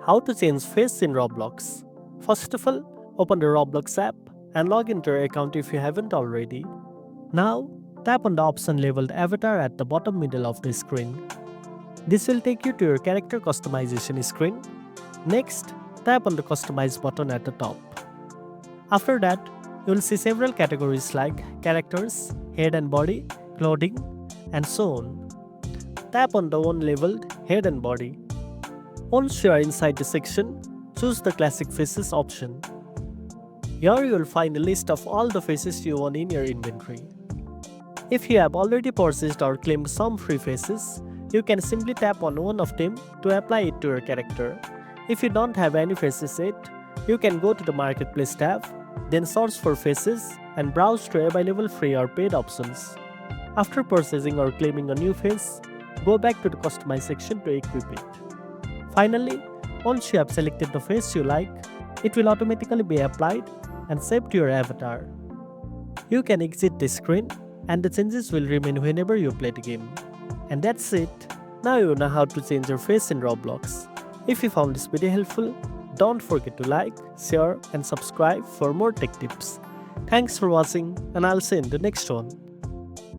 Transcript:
How to change face in Roblox. First of all, open the Roblox app and log into your account if you haven't already. Now, tap on the option labeled Avatar at the bottom middle of the screen. This will take you to your character customization screen. Next, tap on the Customize button at the top. After that, you will see several categories like characters, head and body, clothing, and so on. Tap on the one labeled Head and Body. Once you are inside the section, choose the Classic Faces option. Here you will find a list of all the faces you own in your inventory. If you have already purchased or claimed some free faces, you can simply tap on one of them to apply it to your character. If you don't have any faces yet, you can go to the Marketplace tab, then search for faces and browse to available free or paid options. After purchasing or claiming a new face, go back to the Customize section to equip it. Finally, once you have selected the face you like, it will automatically be applied and saved to your avatar. You can exit the screen and the changes will remain whenever you play the game. And that's it. Now you know how to change your face in Roblox. If you found this video helpful, don't forget to like, share and subscribe for more tech tips. Thanks for watching and I'll see you in the next one.